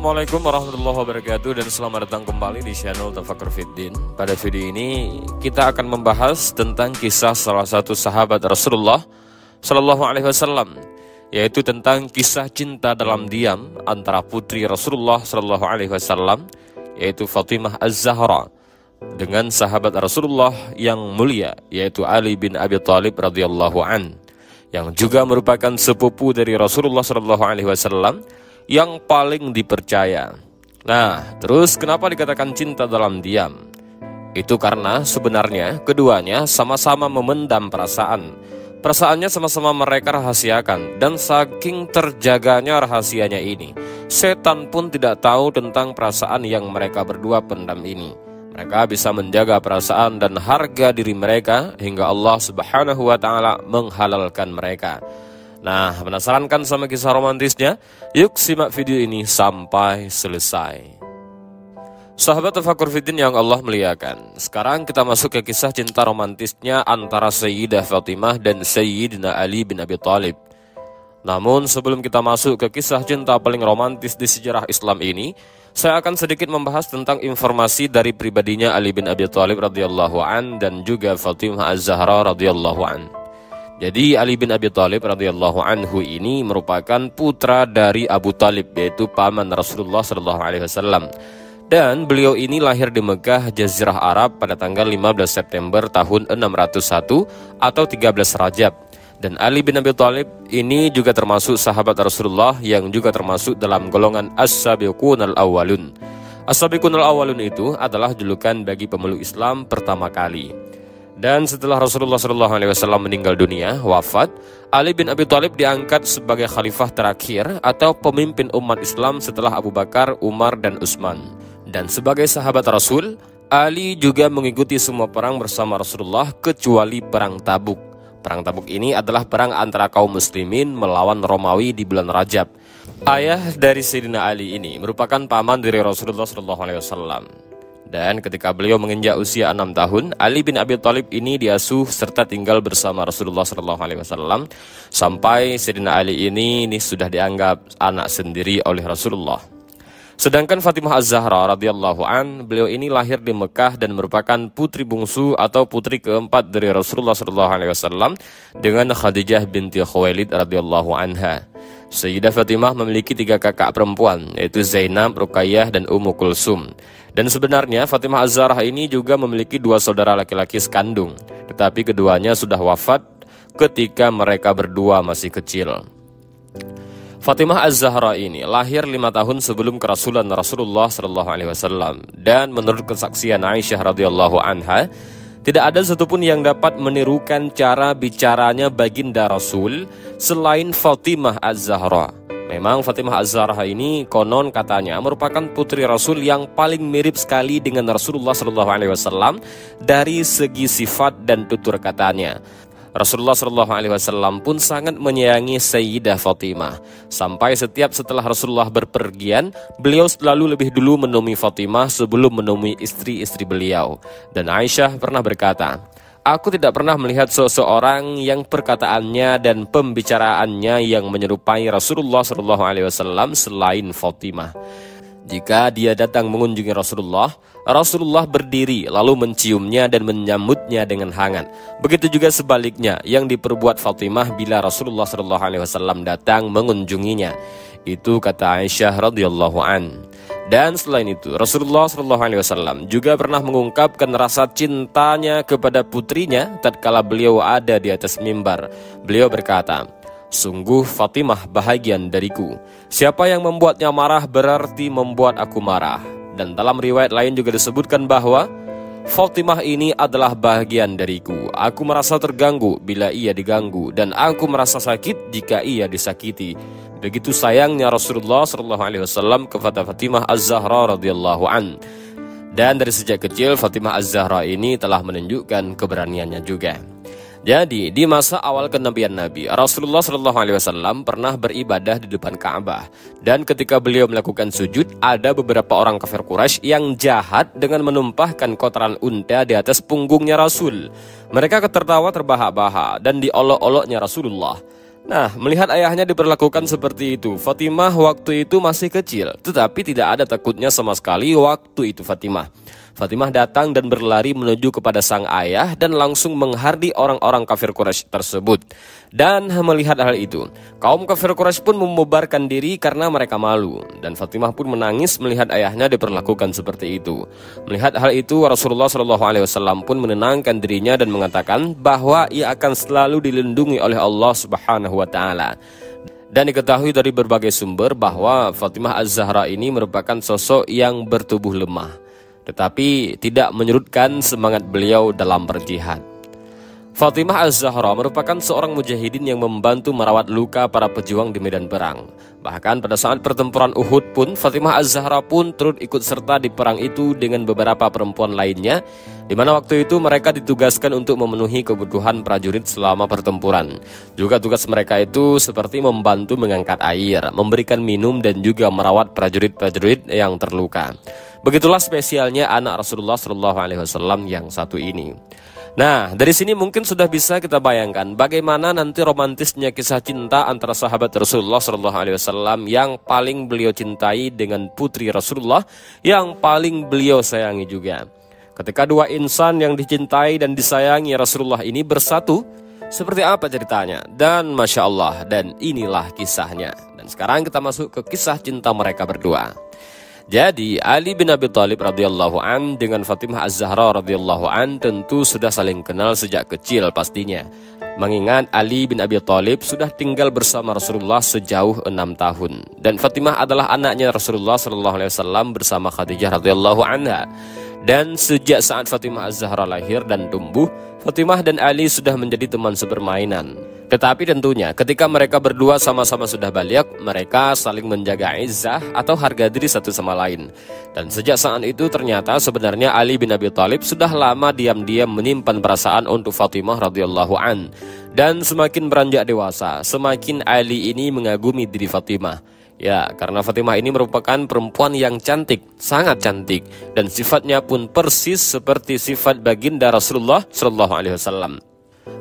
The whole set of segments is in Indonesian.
Assalamualaikum warahmatullahi wabarakatuh dan selamat datang kembali di channel Tafakkur Fiddin. Pada video ini kita akan membahas tentang kisah salah satu sahabat Rasulullah Shallallahu Alaihi Wasallam, yaitu tentang kisah cinta dalam diam antara putri Rasulullah Shallallahu Alaihi Wasallam, yaitu Fatimah Az-Zahra, dengan sahabat Rasulullah yang mulia, yaitu Ali bin Abi Thalib radhiyallahu an, yang juga merupakan sepupu dari Rasulullah Shallallahu Alaihi Wasallam yang paling dipercaya. Nah, terus kenapa dikatakan cinta dalam diam? Itu karena sebenarnya keduanya sama-sama memendam perasaan. Perasaannya sama-sama mereka rahasiakan, dan saking terjaganya rahasianya ini, setan pun tidak tahu tentang perasaan yang mereka berdua pendam ini. Mereka bisa menjaga perasaan dan harga diri mereka hingga Allah Subhanahu wa Ta'ala menghalalkan mereka. Nah, penasaran kan sama kisah romantisnya? Yuk simak video ini sampai selesai. Sahabat Tafakkur Fiddin yang Allah muliakan, sekarang kita masuk ke kisah cinta romantisnya antara Sayyidah Fatimah dan Sayyidina Ali bin Abi Thalib. Namun sebelum kita masuk ke kisah cinta paling romantis di sejarah Islam ini, saya akan sedikit membahas tentang informasi dari pribadinya Ali bin Abi Thalib radhiyallahu an dan juga Fatimah Az-Zahra radhiyallahu an. Jadi Ali bin Abi Thalib radhiyallahu anhu ini merupakan putra dari Abu Talib, yaitu paman Rasulullah sallallahu alaihi wasallam. Dan beliau ini lahir di Mekah, Jazirah Arab pada tanggal 15 September tahun 601 atau 13 Rajab. Dan Ali bin Abi Thalib ini juga termasuk sahabat Rasulullah yang juga termasuk dalam golongan As-Sabiqun al-Awwalun. As-Sabiqun al-Awwalun itu adalah julukan bagi pemeluk Islam pertama kali. Dan setelah Rasulullah SAW meninggal dunia, wafat, Ali bin Abi Thalib diangkat sebagai khalifah terakhir atau pemimpin umat Islam setelah Abu Bakar, Umar, dan Utsman. Dan sebagai sahabat Rasul, Ali juga mengikuti semua perang bersama Rasulullah kecuali perang Tabuk. Perang Tabuk ini adalah perang antara kaum muslimin melawan Romawi di bulan Rajab. Ayah dari Sayyidina Ali ini merupakan paman dari Rasulullah SAW. Dan ketika beliau menginjak usia 6 tahun, Ali bin Abi Thalib ini diasuh serta tinggal bersama Rasulullah SAW sampai Sayyidina Ali ini sudah dianggap anak sendiri oleh Rasulullah. Sedangkan Fatimah Az-Zahra radhiyallahu an, beliau ini lahir di Mekah dan merupakan putri bungsu atau putri keempat dari Rasulullah SAW dengan Khadijah binti Khuwailid radhiyallahu anha. Sayyidah Fatimah memiliki 3 kakak perempuan, yaitu Zainab, Ruqayyah, dan Ummu Kulsum. Dan sebenarnya Fatimah Az-Zahra ini juga memiliki 2 saudara laki-laki sekandung, tetapi keduanya sudah wafat ketika mereka berdua masih kecil. Fatimah Az-Zahra ini lahir 5 tahun sebelum kerasulan Rasulullah SAW, dan menurut kesaksian Aisyah radhiyallahu anha, tidak ada satupun yang dapat menirukan cara bicaranya baginda Rasul selain Fatimah Az-Zahra. Memang Fatimah Az-Zahra ini konon katanya merupakan putri Rasul yang paling mirip sekali dengan Rasulullah SAW dari segi sifat dan tutur katanya. Rasulullah SAW pun sangat menyayangi Sayyidah Fatimah. Sampai setelah Rasulullah berpergian, beliau selalu lebih dulu menemui Fatimah sebelum menemui istri-istri beliau. Dan Aisyah pernah berkata, "Aku tidak pernah melihat seseorang yang perkataannya dan pembicaraannya yang menyerupai Rasulullah SAW selain Fatimah. Jika dia datang mengunjungi Rasulullah berdiri lalu menciumnya dan menyambutnya dengan hangat. Begitu juga sebaliknya yang diperbuat Fatimah bila Rasulullah SAW datang mengunjunginya." Itu kata Aisyah radhiyallahu an. Dan selain itu, Rasulullah SAW juga pernah mengungkapkan rasa cintanya kepada putrinya tatkala beliau ada di atas mimbar. Beliau berkata, "Sungguh Fatimah bahagian dariku. Siapa yang membuatnya marah berarti membuat aku marah." Dan dalam riwayat lain juga disebutkan bahwa Fatimah ini adalah bahagian dariku. Aku merasa terganggu bila ia diganggu, dan aku merasa sakit jika ia disakiti. Begitu sayangnya Rasulullah SAW kepada Fatimah Az-Zahra radhiyallahu an. Dan dari sejak kecil Fatimah Az-Zahra ini telah menunjukkan keberaniannya juga. Jadi di masa awal kenabian Nabi, Rasulullah SAW pernah beribadah di depan Ka'bah. Dan ketika beliau melakukan sujud, ada beberapa orang kafir Quraisy yang jahat dengan menumpahkan kotoran unta di atas punggungnya Rasul. Mereka tertawa terbahak-bahak dan diolok-oloknya Rasulullah. Nah, melihat ayahnya diperlakukan seperti itu, Fatimah waktu itu masih kecil, tetapi tidak ada takutnya sama sekali waktu itu Fatimah. Fatimah datang dan berlari menuju kepada sang ayah dan langsung menghardi orang-orang kafir Quraisy tersebut. Dan melihat hal itu, kaum kafir Quraisy pun membubarkan diri karena mereka malu. Dan Fatimah pun menangis melihat ayahnya diperlakukan seperti itu. Melihat hal itu, Rasulullah SAW pun menenangkan dirinya dan mengatakan bahwa ia akan selalu dilindungi oleh Allah Subhanahu wa Ta'ala. Dan diketahui dari berbagai sumber bahwa Fatimah Az-Zahra ini merupakan sosok yang bertubuh lemah, tetapi tidak menyurutkan semangat beliau dalam berjihad. Fatimah Az-Zahra merupakan seorang mujahidin yang membantu merawat luka para pejuang di medan perang. Bahkan pada saat pertempuran Uhud pun, Fatimah Az-Zahra pun turut ikut serta di perang itu dengan beberapa perempuan lainnya, di mana waktu itu mereka ditugaskan untuk memenuhi kebutuhan prajurit selama pertempuran. Juga tugas mereka itu seperti membantu mengangkat air, memberikan minum, dan juga merawat prajurit-prajurit yang terluka. Begitulah spesialnya anak Rasulullah SAW yang satu ini. Nah, dari sini mungkin sudah bisa kita bayangkan bagaimana nanti romantisnya kisah cinta antara sahabat Rasulullah SAW yang paling beliau cintai dengan putri Rasulullah yang paling beliau sayangi juga. Ketika dua insan yang dicintai dan disayangi Rasulullah ini bersatu, seperti apa ceritanya? Dan Masya Allah, dan inilah kisahnya. Dan sekarang kita masuk ke kisah cinta mereka berdua. Jadi Ali bin Abi Thalib radhiyallahu an dengan Fatimah Az-Zahra radhiyallahu an tentu sudah saling kenal sejak kecil pastinya. Mengingat Ali bin Abi Thalib sudah tinggal bersama Rasulullah sejauh 6 tahun dan Fatimah adalah anaknya Rasulullah SAW bersama Khadijah radhiyallahu anha. Dan sejak saat Fatimah Az-Zahra lahir dan tumbuh, Fatimah dan Ali sudah menjadi teman sepermainan. Tetapi tentunya ketika mereka berdua sama-sama sudah balik, mereka saling menjaga izzah atau harga diri satu sama lain. Dan sejak saat itu ternyata sebenarnya Ali bin Abi Thalib sudah lama diam-diam menyimpan perasaan untuk Fatimah radhiyallahu an. Dan semakin beranjak dewasa, semakin Ali ini mengagumi diri Fatimah. Ya, karena Fatimah ini merupakan perempuan yang cantik, sangat cantik, dan sifatnya pun persis seperti sifat baginda Rasulullah SAW.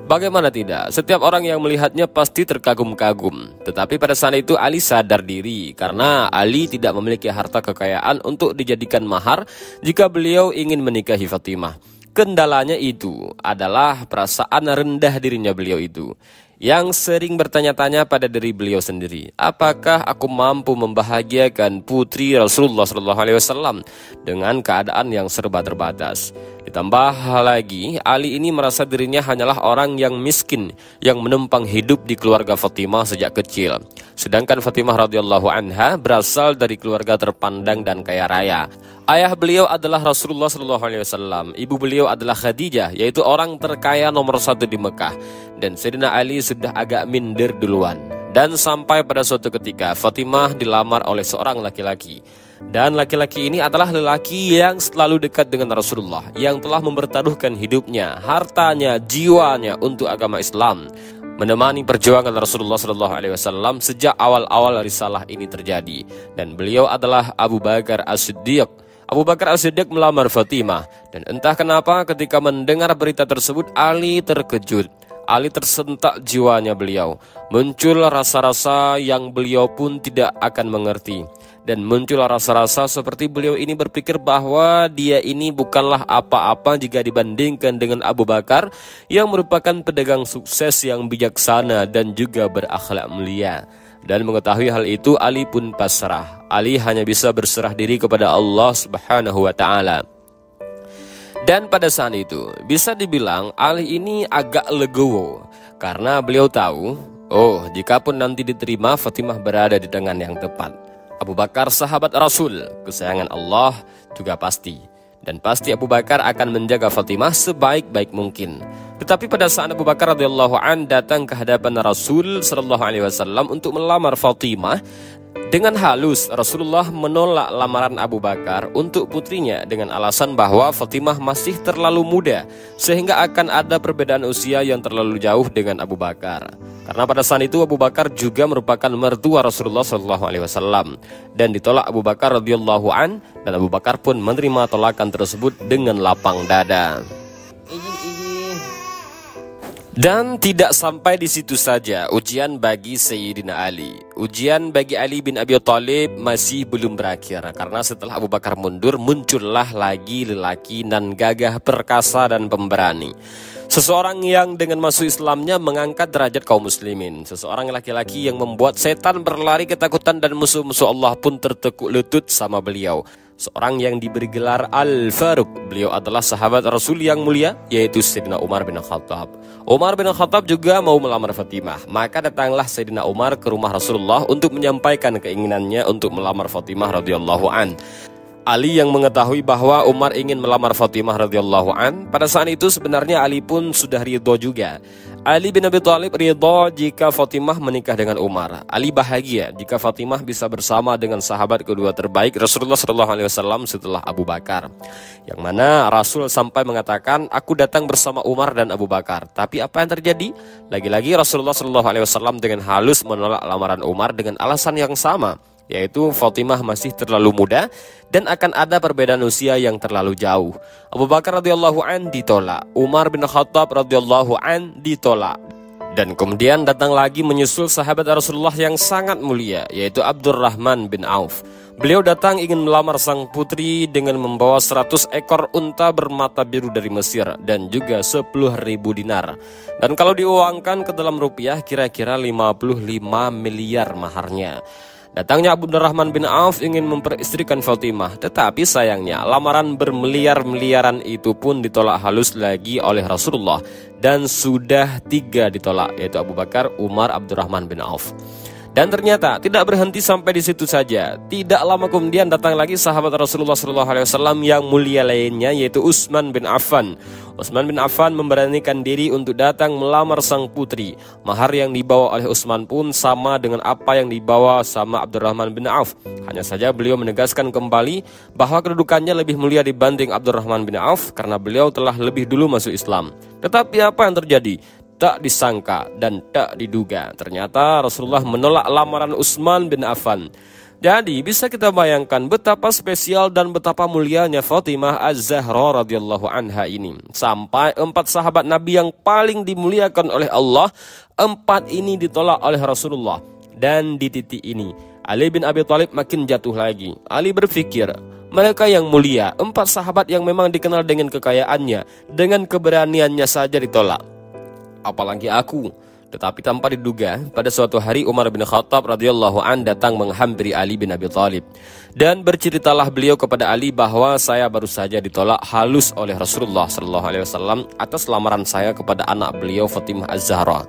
Bagaimana tidak, setiap orang yang melihatnya pasti terkagum-kagum. Tetapi pada saat itu Ali sadar diri, karena Ali tidak memiliki harta kekayaan untuk dijadikan mahar jika beliau ingin menikahi Fatimah. Kendalanya itu adalah perasaan rendah dirinya beliau itu, yang sering bertanya-tanya pada diri beliau sendiri, apakah aku mampu membahagiakan putri Rasulullah SAW dengan keadaan yang serba terbatas. Ditambah lagi, Ali ini merasa dirinya hanyalah orang yang miskin yang menumpang hidup di keluarga Fatimah sejak kecil. Sedangkan Fatimah radhiyallahu anha berasal dari keluarga terpandang dan kaya raya. Ayah beliau adalah Rasulullah SAW, ibu beliau adalah Khadijah, yaitu orang terkaya nomor 1 di Mekah. Dan Sayyidina Ali sudah agak minder duluan. Dan sampai pada suatu ketika Fatimah dilamar oleh seorang laki-laki. Dan laki-laki ini adalah lelaki yang selalu dekat dengan Rasulullah, yang telah mempertaruhkan hidupnya, hartanya, jiwanya untuk agama Islam, menemani perjuangan Rasulullah SAW sejak awal-awal risalah ini terjadi. Dan beliau adalah Abu Bakar As-Siddiq. Abu Bakar As-Siddiq melamar Fatimah. Dan entah kenapa ketika mendengar berita tersebut, Ali terkejut. Ali tersentak jiwanya beliau. Muncul rasa-rasa yang beliau pun tidak akan mengerti. Dan muncul rasa-rasa seperti beliau ini berpikir bahwa dia ini bukanlah apa-apa jika dibandingkan dengan Abu Bakar yang merupakan pedagang sukses yang bijaksana dan juga berakhlak mulia. Dan mengetahui hal itu, Ali pun pasrah. Ali hanya bisa berserah diri kepada Allah Subhanahu wa Ta'ala. Dan pada saat itu bisa dibilang Ali ini agak legowo, karena beliau tahu, oh, jikapun nanti diterima, Fatimah berada di tangan yang tepat. Abu Bakar sahabat Rasul, kesayangan Allah juga pasti. Dan pasti Abu Bakar akan menjaga Fatimah sebaik-baik mungkin. Tetapi pada saat Abu Bakar radhiyallahu an datang ke hadapan Rasul sallallahu alaihi wasallam untuk melamar Fatimah, dengan halus Rasulullah menolak lamaran Abu Bakar untuk putrinya dengan alasan bahwa Fatimah masih terlalu muda sehingga akan ada perbedaan usia yang terlalu jauh dengan Abu Bakar. Karena pada saat itu Abu Bakar juga merupakan mertua Rasulullah SAW dan ditolak Abu Bakar radhiyallahu an, dan Abu Bakar pun menerima tolakan tersebut dengan lapang dada. Dan tidak sampai di situ saja ujian bagi Sayyidina Ali. Ujian bagi Ali bin Abi Thalib masih belum berakhir, karena setelah Abu Bakar mundur, muncullah lagi lelaki nan gagah, perkasa dan pemberani. Seseorang yang dengan masuk Islamnya mengangkat derajat kaum muslimin. Seseorang laki-laki yang membuat setan berlari ketakutan dan musuh-musuh Allah pun tertekuk lutut sama beliau. Seorang yang diberi gelar Al-Faruq. Beliau adalah sahabat Rasul yang mulia, yaitu Sayyidina Umar bin Khattab. Umar bin Khattab juga mau melamar Fatimah. Maka datanglah Sayyidina Umar ke rumah Rasulullah untuk menyampaikan keinginannya untuk melamar Fatimah radhiyallahu an. Ali yang mengetahui bahwa Umar ingin melamar Fatimah radhiyallahu an, pada saat itu sebenarnya Ali pun sudah ridho juga. Ali bin Abi Thalib ridho jika Fatimah menikah dengan Umar. Ali bahagia jika Fatimah bisa bersama dengan sahabat kedua terbaik Rasulullah SAW setelah Abu Bakar. Yang mana Rasul sampai mengatakan, aku datang bersama Umar dan Abu Bakar. Tapi apa yang terjadi? Lagi-lagi Rasulullah SAW dengan halus menolak lamaran Umar dengan alasan yang sama, yaitu Fatimah masih terlalu muda dan akan ada perbedaan usia yang terlalu jauh. Abu Bakar radhiyallahu an ditolak, Umar bin Khattab radhiyallahu an ditolak. Dan kemudian datang lagi menyusul sahabat Rasulullah yang sangat mulia, yaitu Abdurrahman bin Auf. Beliau datang ingin melamar sang putri dengan membawa 100 ekor unta bermata biru dari Mesir dan juga 10.000 dinar. Dan kalau diuangkan ke dalam rupiah kira-kira 55 miliar maharnya. Datangnya Abdurrahman bin Auf ingin memperistrikan Fatimah, tetapi sayangnya lamaran bermiliar-miliaran itu pun ditolak halus lagi oleh Rasulullah. Dan sudah 3 ditolak, yaitu Abu Bakar, Umar, Abdurrahman bin Auf. Dan ternyata tidak berhenti sampai di situ saja. Tidak lama kemudian datang lagi sahabat Rasulullah SAW yang mulia lainnya, yaitu Utsman bin Affan. Utsman bin Affan memberanikan diri untuk datang melamar sang putri. Mahar yang dibawa oleh Utsman pun sama dengan apa yang dibawa sama Abdurrahman bin Auf. Hanya saja beliau menegaskan kembali bahwa kedudukannya lebih mulia dibanding Abdurrahman bin Auf karena beliau telah lebih dulu masuk Islam. Tetapi apa yang terjadi? Tak disangka dan tak diduga, ternyata Rasulullah menolak lamaran Utsman bin Affan. Jadi bisa kita bayangkan betapa spesial dan betapa mulianya Fatimah Az-Zahra radhiyallahu anha ini. Sampai 4 sahabat Nabi yang paling dimuliakan oleh Allah, 4 ini ditolak oleh Rasulullah. Dan di titik ini Ali bin Abi Thalib makin jatuh lagi. Ali berpikir, mereka yang mulia, 4 sahabat yang memang dikenal dengan kekayaannya, dengan keberaniannya saja ditolak. Apalagi aku. Tetapi tanpa diduga, pada suatu hari Umar bin Khattab radhiyallahu an datang menghampiri Ali bin Abi Thalib. Dan berceritalah beliau kepada Ali bahwa saya baru saja ditolak halus oleh Rasulullah SAW atas lamaran saya kepada anak beliau Fatimah Az-Zahra.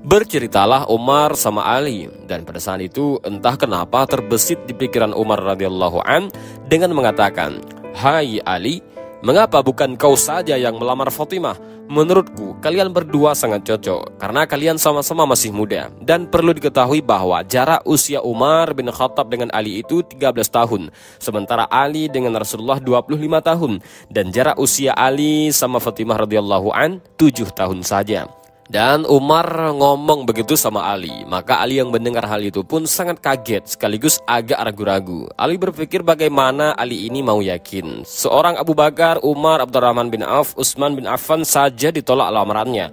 Berceritalah Umar sama Ali, dan pada saat itu entah kenapa terbesit di pikiran Umar radhiyallahu an dengan mengatakan, hai Ali, mengapa bukan kau saja yang melamar Fatimah? Menurutku, kalian berdua sangat cocok karena kalian sama-sama masih muda. Dan perlu diketahui bahwa jarak usia Umar bin Khattab dengan Ali itu 13 tahun. Sementara Ali dengan Rasulullah 25 tahun. Dan jarak usia Ali sama Fatimah radhiyallahu an 7 tahun saja. Dan Umar ngomong begitu sama Ali. Maka Ali yang mendengar hal itu pun sangat kaget sekaligus agak ragu-ragu. Ali berpikir bagaimana Ali ini mau yakin. Seorang Abu Bakar, Umar, Abdurrahman bin Auf, Utsman bin Affan saja ditolak lamarannya.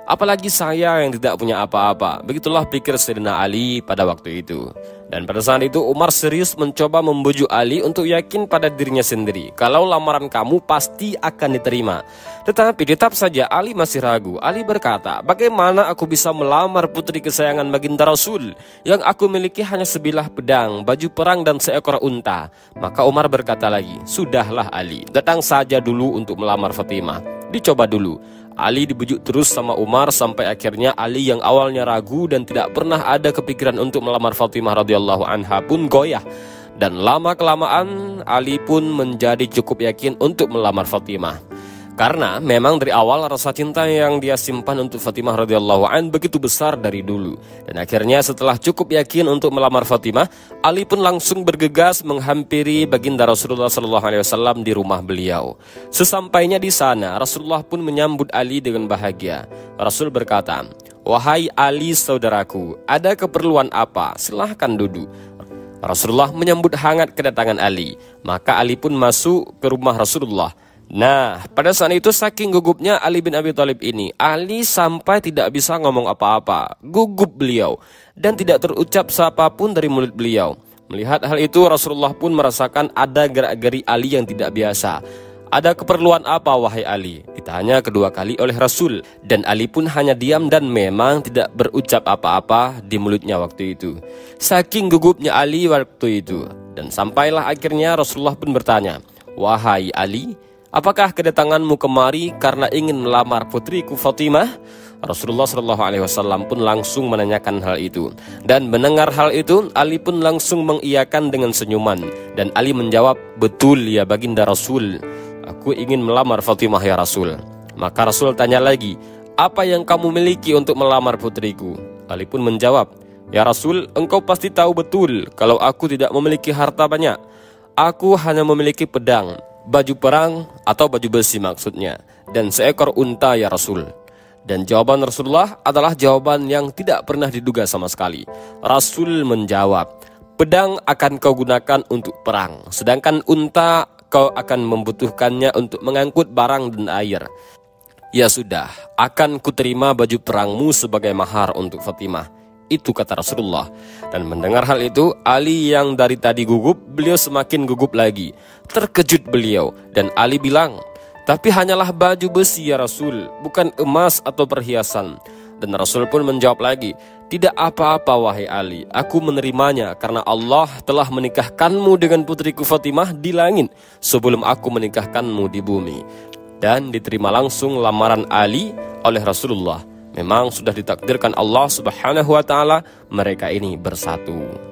Apalagi saya yang tidak punya apa-apa. Begitulah pikir Sayyidina Ali pada waktu itu. Dan pada saat itu Umar serius mencoba membujuk Ali untuk yakin pada dirinya sendiri. Kalau lamaran kamu pasti akan diterima. Tetapi tetap saja Ali masih ragu. Ali berkata, bagaimana aku bisa melamar putri kesayangan baginda Rasul yang aku miliki hanya sebilah pedang, baju perang dan seekor unta. Maka Umar berkata lagi, sudahlah Ali, datang saja dulu untuk melamar Fatimah. Dicoba dulu. Ali dibujuk terus sama Umar sampai akhirnya Ali yang awalnya ragu dan tidak pernah ada kepikiran untuk melamar Fatimah radhiyallahu anha pun goyah. Dan lama-kelamaan Ali pun menjadi cukup yakin untuk melamar Fatimah. Karena memang dari awal rasa cinta yang dia simpan untuk Fatimah radhiyallahu an begitu besar dari dulu. Dan akhirnya setelah cukup yakin untuk melamar Fatimah, Ali pun langsung bergegas menghampiri baginda Rasulullah SAW di rumah beliau. Sesampainya di sana, Rasulullah pun menyambut Ali dengan bahagia. Rasul berkata, wahai Ali saudaraku, ada keperluan apa? Silahkan duduk. Rasulullah menyambut hangat kedatangan Ali. Maka Ali pun masuk ke rumah Rasulullah. Nah, pada saat itu saking gugupnya Ali bin Abi Thalib ini, Ali sampai tidak bisa ngomong apa-apa. Gugup beliau dan tidak terucap siapapun dari mulut beliau. Melihat hal itu, Rasulullah pun merasakan ada gerak-geri Ali yang tidak biasa. Ada keperluan apa wahai Ali? Ditanya kedua kali oleh Rasul, dan Ali pun hanya diam dan memang tidak berucap apa-apa di mulutnya waktu itu. Saking gugupnya Ali waktu itu. Dan sampailah akhirnya Rasulullah pun bertanya, wahai Ali, apakah kedatanganmu kemari karena ingin melamar putriku Fatimah? Rasulullah SAW pun langsung menanyakan hal itu. Dan mendengar hal itu, Ali pun langsung mengiyakan dengan senyuman. Dan Ali menjawab, betul ya baginda Rasul, aku ingin melamar Fatimah ya Rasul. Maka Rasul tanya lagi, apa yang kamu miliki untuk melamar putriku? Ali pun menjawab, ya Rasul, engkau pasti tahu betul kalau aku tidak memiliki harta banyak. Aku hanya memiliki pedang, baju perang atau baju besi maksudnya, dan seekor unta ya Rasul. Dan jawaban Rasulullah adalah jawaban yang tidak pernah diduga sama sekali. Rasul menjawab, pedang akan kau gunakan untuk perang, sedangkan unta kau akan membutuhkannya untuk mengangkut barang dan air. Ya sudah, akan kuterima baju perangmu sebagai mahar untuk Fatimah. Itu kata Rasulullah. Dan mendengar hal itu, Ali yang dari tadi gugup, beliau semakin gugup lagi. Terkejut beliau, dan Ali bilang, tapi hanyalah baju besi ya Rasul, bukan emas atau perhiasan. Dan Rasul pun menjawab lagi, tidak apa-apa wahai Ali, aku menerimanya karena Allah telah menikahkanmu dengan putriku Fatimah di langit sebelum aku menikahkanmu di bumi. Dan diterima langsung lamaran Ali oleh Rasulullah. Memang sudah ditakdirkan Allah Subhanahu wa Ta'ala mereka ini bersatu.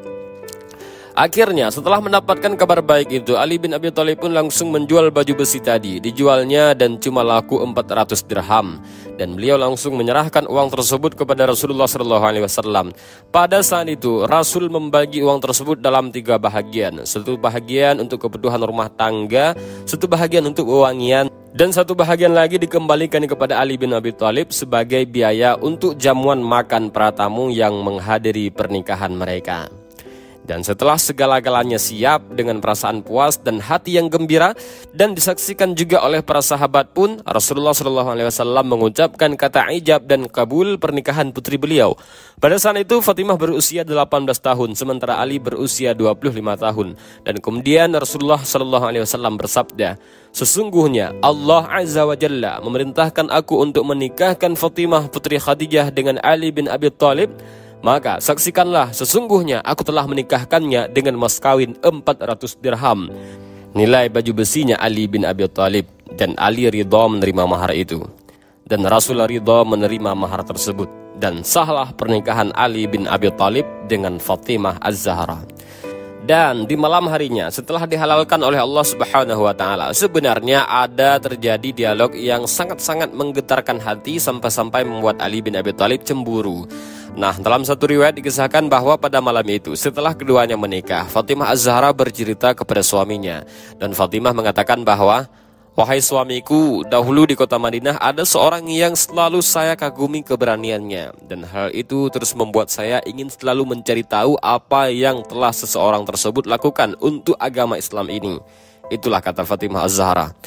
Akhirnya setelah mendapatkan kabar baik itu, Ali bin Abi Thalib pun langsung menjual baju besi tadi. Dijualnya dan cuma laku 400 dirham. Dan beliau langsung menyerahkan uang tersebut kepada Rasulullah SAW. Pada saat itu Rasul membagi uang tersebut dalam 3 bahagian. 1 bahagian untuk kebutuhan rumah tangga, 1 bahagian untuk wewangian, dan 1 bahagian lagi dikembalikan kepada Ali bin Abi Thalib sebagai biaya untuk jamuan makan para tamu yang menghadiri pernikahan mereka. Dan setelah segala-galanya siap dengan perasaan puas dan hati yang gembira dan disaksikan juga oleh para sahabat pun, Rasulullah SAW mengucapkan kata ijab dan kabul pernikahan putri beliau. Pada saat itu Fatimah berusia 18 tahun, sementara Ali berusia 25 tahun. Dan kemudian Rasulullah SAW bersabda, sesungguhnya Allah Azza wa Jalla memerintahkan aku untuk menikahkan Fatimah putri Khadijah dengan Ali bin Abi Thalib. Maka saksikanlah, sesungguhnya aku telah menikahkannya dengan mas kawin 400 dirham, nilai baju besinya Ali bin Abi Thalib. Dan Ali ridha menerima mahar itu. Dan Rasul ridha menerima mahar tersebut. Dan sahlah pernikahan Ali bin Abi Thalib dengan Fatimah Az-Zahra. Dan di malam harinya setelah dihalalkan oleh Allah Subhanahu wa Ta'ala, sebenarnya ada terjadi dialog yang sangat-sangat menggetarkan hati sampai-sampai membuat Ali bin Abi Thalib cemburu. Nah, dalam satu riwayat dikisahkan bahwa pada malam itu setelah keduanya menikah, Fatimah Az-Zahra bercerita kepada suaminya. Dan Fatimah mengatakan bahwa, wahai suamiku, dahulu di kota Madinah ada seorang yang selalu saya kagumi keberaniannya. Dan hal itu terus membuat saya ingin selalu mencari tahu apa yang telah seseorang tersebut lakukan untuk agama Islam ini. Itulah kata Fatimah Az-Zahra.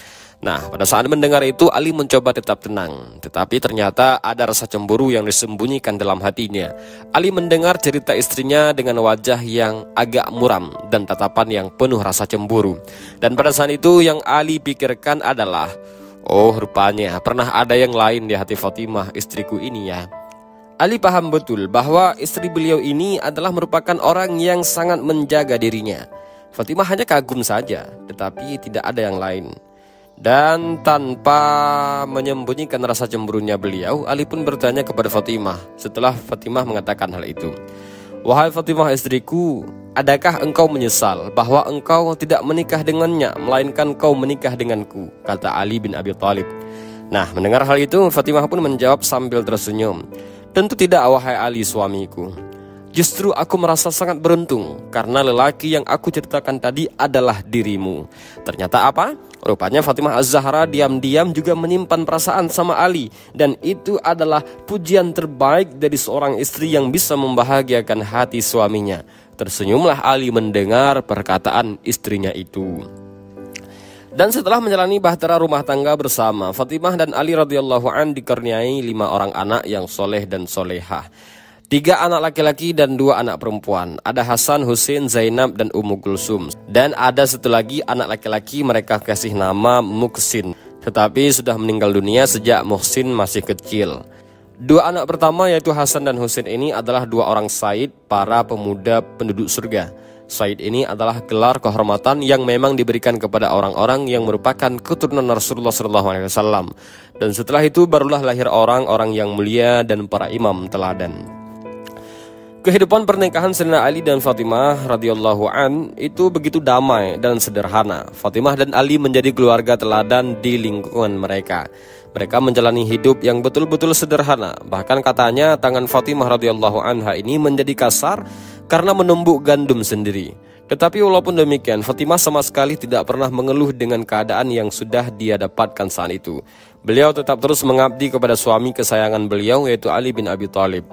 Nah, pada saat mendengar itu, Ali mencoba tetap tenang. Tetapi ternyata ada rasa cemburu yang disembunyikan dalam hatinya. Ali mendengar cerita istrinya dengan wajah yang agak muram dan tatapan yang penuh rasa cemburu. Dan pada saat itu yang Ali pikirkan adalah, oh rupanya pernah ada yang lain di hati Fatimah istriku ini ya. Ali paham betul bahwa istri beliau ini adalah merupakan orang yang sangat menjaga dirinya. Fatimah hanya kagum saja, tetapi tidak ada yang lain. Dan tanpa menyembunyikan rasa cemburunya beliau, Ali pun bertanya kepada Fatimah setelah Fatimah mengatakan hal itu. Wahai Fatimah istriku, adakah engkau menyesal bahwa engkau tidak menikah dengannya, melainkan kau menikah denganku? Kata Ali bin Abi Thalib. Nah, mendengar hal itu, Fatimah pun menjawab sambil tersenyum. Tentu tidak wahai Ali suamiku. Justru aku merasa sangat beruntung karena lelaki yang aku ceritakan tadi adalah dirimu. Ternyata apa? Rupanya Fatimah Az-Zahra diam-diam juga menyimpan perasaan sama Ali. Dan itu adalah pujian terbaik dari seorang istri yang bisa membahagiakan hati suaminya. Tersenyumlah Ali mendengar perkataan istrinya itu. Dan setelah menjalani bahtera rumah tangga bersama, Fatimah dan Ali radhiyallahu an dikaruniai 5 orang anak yang soleh dan solehah. 3 anak laki-laki dan 2 anak perempuan. Ada Hasan, Husain, Zainab, dan Ummu Kulsum. Dan ada satu lagi anak laki-laki mereka kasih nama Muhsin, tetapi sudah meninggal dunia sejak Muhsin masih kecil. 2 anak pertama yaitu Hasan dan Husain ini adalah 2 orang Said, para pemuda penduduk surga. Said ini adalah gelar kehormatan yang memang diberikan kepada orang-orang yang merupakan keturunan Rasulullah SAW. Dan setelah itu barulah lahir orang-orang yang mulia dan para imam teladan. Kehidupan pernikahan Sayyidina Ali dan Fatimah radhiyallahu an itu begitu damai dan sederhana. Fatimah dan Ali menjadi keluarga teladan di lingkungan mereka. Mereka menjalani hidup yang betul-betul sederhana. Bahkan katanya tangan Fatimah radhiyallahu anha ini menjadi kasar karena menumbuk gandum sendiri. Tetapi walaupun demikian, Fatimah sama sekali tidak pernah mengeluh dengan keadaan yang sudah dia dapatkan saat itu. Beliau tetap terus mengabdi kepada suami kesayangan beliau yaitu Ali bin Abi Thalib.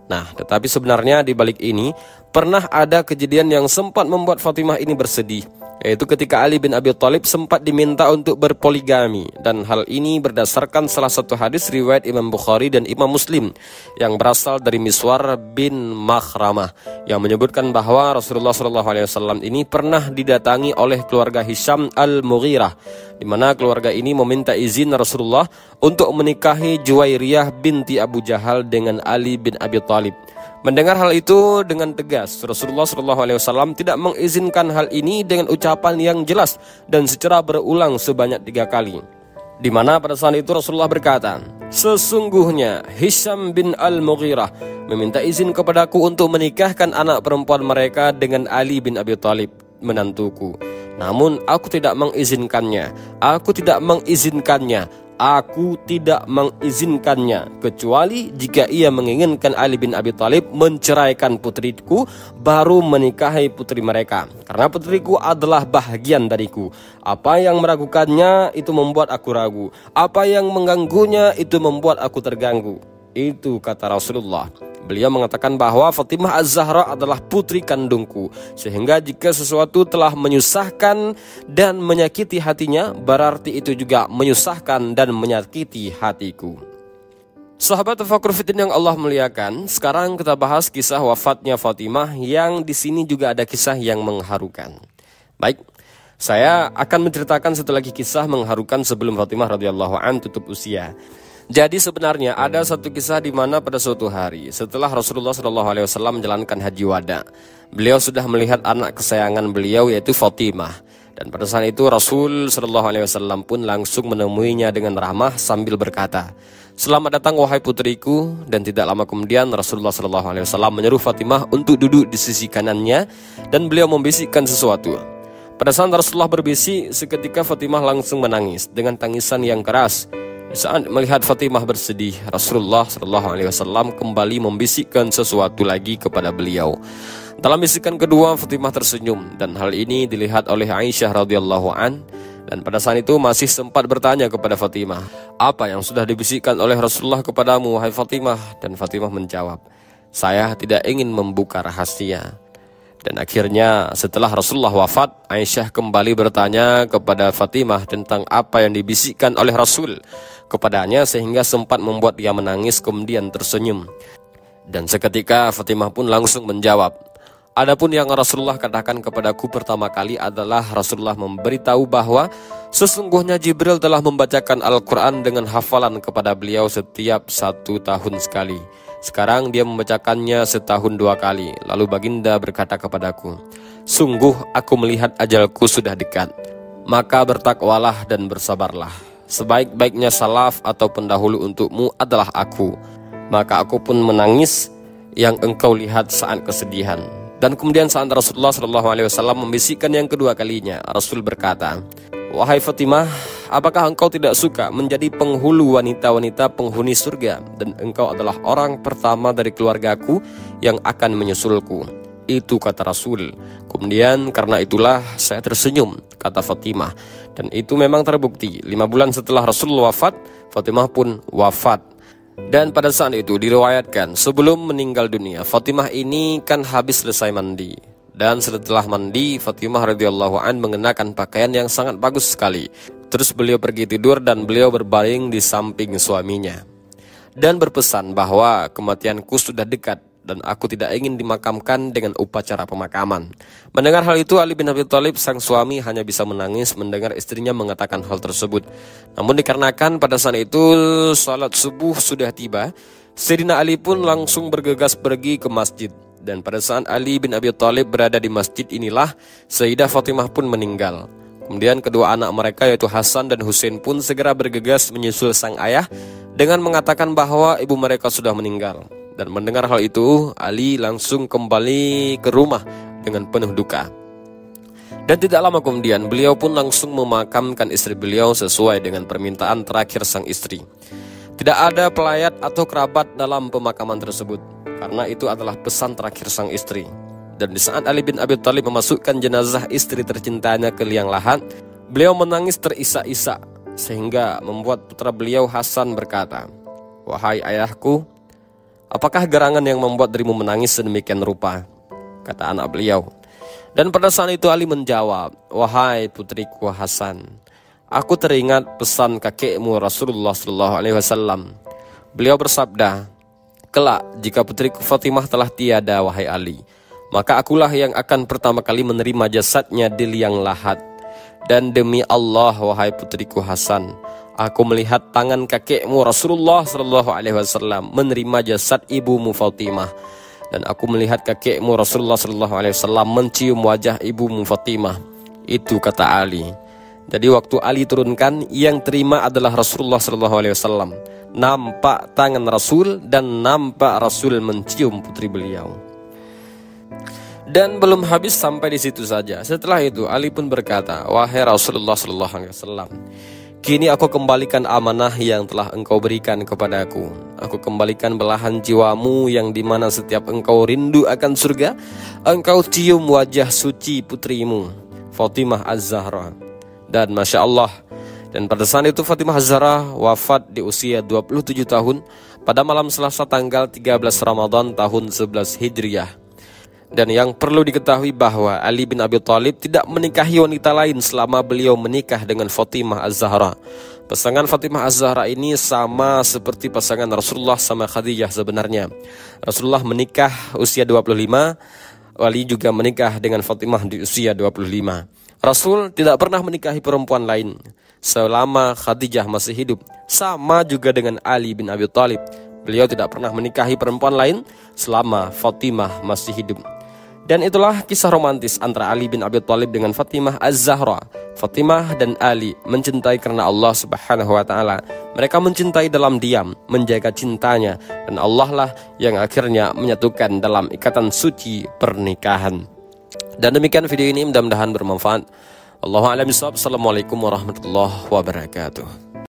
Nah, tetapi sebenarnya di balik ini pernah ada kejadian yang sempat membuat Fatimah ini bersedih, yaitu ketika Ali bin Abi Thalib sempat diminta untuk berpoligami. Dan hal ini berdasarkan salah satu hadis riwayat Imam Bukhari dan Imam Muslim yang berasal dari Miswar bin Makhramah yang menyebutkan bahwa Rasulullah SAW ini pernah didatangi oleh keluarga Hisham al-Mughirah, di mana keluarga ini meminta izin Rasulullah untuk menikahi Juwairiyah binti Abu Jahal dengan Ali bin Abi Thalib. Mendengar hal itu dengan tegas, Rasulullah SAW tidak mengizinkan hal ini dengan ucapan yang jelas dan secara berulang sebanyak 3 kali. Di mana pada saat itu Rasulullah berkata, "Sesungguhnya Hisham bin al-Mughirah meminta izin kepadaku untuk menikahkan anak perempuan mereka dengan Ali bin Abi Thalib, menantuku. Namun aku tidak mengizinkannya. Aku tidak mengizinkannya kecuali jika ia menginginkan Ali bin Abi Thalib menceraikan putriku, baru menikahi putri mereka. Karena putriku adalah bahagian dariku. Apa yang meragukannya itu membuat aku ragu. Apa yang mengganggunya itu membuat aku terganggu." Itu kata Rasulullah. Beliau mengatakan bahwa Fatimah Az-Zahra adalah putri kandungku, sehingga jika sesuatu telah menyusahkan dan menyakiti hatinya, berarti itu juga menyusahkan dan menyakiti hatiku. Sahabat Tafakur Fiddin yang Allah muliakan, sekarang kita bahas kisah wafatnya Fatimah yang di sini juga ada kisah yang mengharukan. Baik, saya akan menceritakan satu lagi kisah mengharukan sebelum Fatimah radhiyallahu an tutup usia. Jadi sebenarnya ada satu kisah di mana pada suatu hari setelah Rasulullah SAW menjalankan haji wada, beliau sudah melihat anak kesayangan beliau yaitu Fatimah. Dan pada saat itu Rasul SAW pun langsung menemuinya dengan ramah sambil berkata, "Selamat datang wahai putriku." Dan tidak lama kemudian Rasulullah SAW menyuruh Fatimah untuk duduk di sisi kanannya dan beliau membisikkan sesuatu. Pada saat Rasulullah berbisik, seketika Fatimah langsung menangis dengan tangisan yang keras. Saat melihat Fatimah bersedih, Rasulullah SAW kembali membisikkan sesuatu lagi kepada beliau. Dalam bisikan kedua, Fatimah tersenyum dan hal ini dilihat oleh Aisyah radhiyallahu an. Dan pada saat itu masih sempat bertanya kepada Fatimah, "Apa yang sudah dibisikkan oleh Rasulullah kepadamu, wahai Fatimah?" Dan Fatimah menjawab, "Saya tidak ingin membuka rahasia." Dan akhirnya setelah Rasulullah wafat, Aisyah kembali bertanya kepada Fatimah tentang apa yang dibisikkan oleh Rasul kepadanya sehingga sempat membuat dia menangis kemudian tersenyum. Dan seketika Fatimah pun langsung menjawab, "Adapun yang Rasulullah katakan kepadaku pertama kali adalah Rasulullah memberitahu bahwa sesungguhnya Jibril telah membacakan Al-Quran dengan hafalan kepada beliau setiap 1 tahun sekali. Sekarang dia membacakannya setahun 2 kali. Lalu baginda berkata kepadaku, 'Sungguh aku melihat ajalku sudah dekat. Maka bertakwalah dan bersabarlah. Sebaik-baiknya salaf atau pendahulu untukmu adalah aku. Maka aku pun menangis yang engkau lihat saat kesedihan.' Dan kemudian saat Rasulullah SAW membisikkan yang kedua kalinya, Rasul berkata, 'Wahai Fatimah, apakah engkau tidak suka menjadi penghulu wanita-wanita penghuni surga? Dan engkau adalah orang pertama dari keluargaku yang akan menyusulku.' Itu kata Rasul. Kemudian karena itulah saya tersenyum, kata Fatimah. Dan itu memang terbukti. 5 bulan setelah Rasul wafat, Fatimah pun wafat. Dan pada saat itu diriwayatkan sebelum meninggal dunia, Fatimah ini kan habis selesai mandi. Dan setelah mandi, Fatimah radhiyallahu an mengenakan pakaian yang sangat bagus sekali. Terus beliau pergi tidur dan beliau berbaring di samping suaminya. Dan berpesan bahwa kematianku sudah dekat dan aku tidak ingin dimakamkan dengan upacara pemakaman. Mendengar hal itu, Ali bin Abi Thalib sang suami hanya bisa menangis mendengar istrinya mengatakan hal tersebut. Namun dikarenakan pada saat itu salat subuh sudah tiba, Sayyidina Ali pun langsung bergegas pergi ke masjid. Dan pada saat Ali bin Abi Thalib berada di masjid inilah Sayyidah Fatimah pun meninggal. Kemudian kedua anak mereka yaitu Hasan dan Husain pun segera bergegas menyusul sang ayah dengan mengatakan bahwa ibu mereka sudah meninggal. Dan mendengar hal itu, Ali langsung kembali ke rumah dengan penuh duka. Dan tidak lama kemudian, beliau pun langsung memakamkan istri beliau sesuai dengan permintaan terakhir sang istri. Tidak ada pelayat atau kerabat dalam pemakaman tersebut, karena itu adalah pesan terakhir sang istri. Dan di saat Ali bin Abi Thalib memasukkan jenazah istri tercintanya ke liang lahat, beliau menangis terisak-isak, sehingga membuat putra beliau Hasan berkata, "Wahai ayahku, apakah gerangan yang membuat dirimu menangis sedemikian rupa?" Kata anak beliau. Dan pada saat itu Ali menjawab, "Wahai putriku Hasan, aku teringat pesan kakekmu Rasulullah SAW. Beliau bersabda, kelak jika putriku Fatimah telah tiada, wahai Ali, maka akulah yang akan pertama kali menerima jasadnya di liang lahat. Dan demi Allah, wahai putriku Hasan, aku melihat tangan kakekmu Rasulullah SAW menerima jasad ibumu Fatimah. Dan aku melihat kakekmu Rasulullah SAW mencium wajah ibumu Fatimah." Itu kata Ali. Jadi waktu Ali turunkan, yang terima adalah Rasulullah SAW. Nampak tangan Rasul dan nampak Rasul mencium putri beliau. Dan belum habis sampai di situ saja. Setelah itu Ali pun berkata, "Wahai Rasulullah SAW, kini aku kembalikan amanah yang telah engkau berikan kepadaku. Aku kembalikan belahan jiwamu yang dimana setiap engkau rindu akan surga, engkau cium wajah suci putrimu Fatimah Az-Zahra." Dan Masya Allah, dan pada saat itu Fatimah Az-Zahra wafat di usia 27 tahun pada malam Selasa tanggal 13 Ramadan tahun 11 Hijriah. Dan yang perlu diketahui bahwa Ali bin Abi Thalib tidak menikahi wanita lain selama beliau menikah dengan Fatimah Az-Zahra. Pasangan Fatimah Az-Zahra ini sama seperti pasangan Rasulullah sama Khadijah sebenarnya. Rasulullah menikah usia 25, Ali juga menikah dengan Fatimah di usia 25. Rasul tidak pernah menikahi perempuan lain selama Khadijah masih hidup. Sama juga dengan Ali bin Abi Thalib. Beliau tidak pernah menikahi perempuan lain selama Fatimah masih hidup. Dan itulah kisah romantis antara Ali bin Abi Thalib dengan Fatimah Az-Zahra. Fatimah dan Ali mencintai karena Allah Subhanahu wa taala. Mereka mencintai dalam diam, menjaga cintanya, dan Allah lah yang akhirnya menyatukan dalam ikatan suci pernikahan. Dan demikian video ini, mudah-mudahan bermanfaat. Allahu a'lam bishawab. Assalamualaikum warahmatullahi wabarakatuh.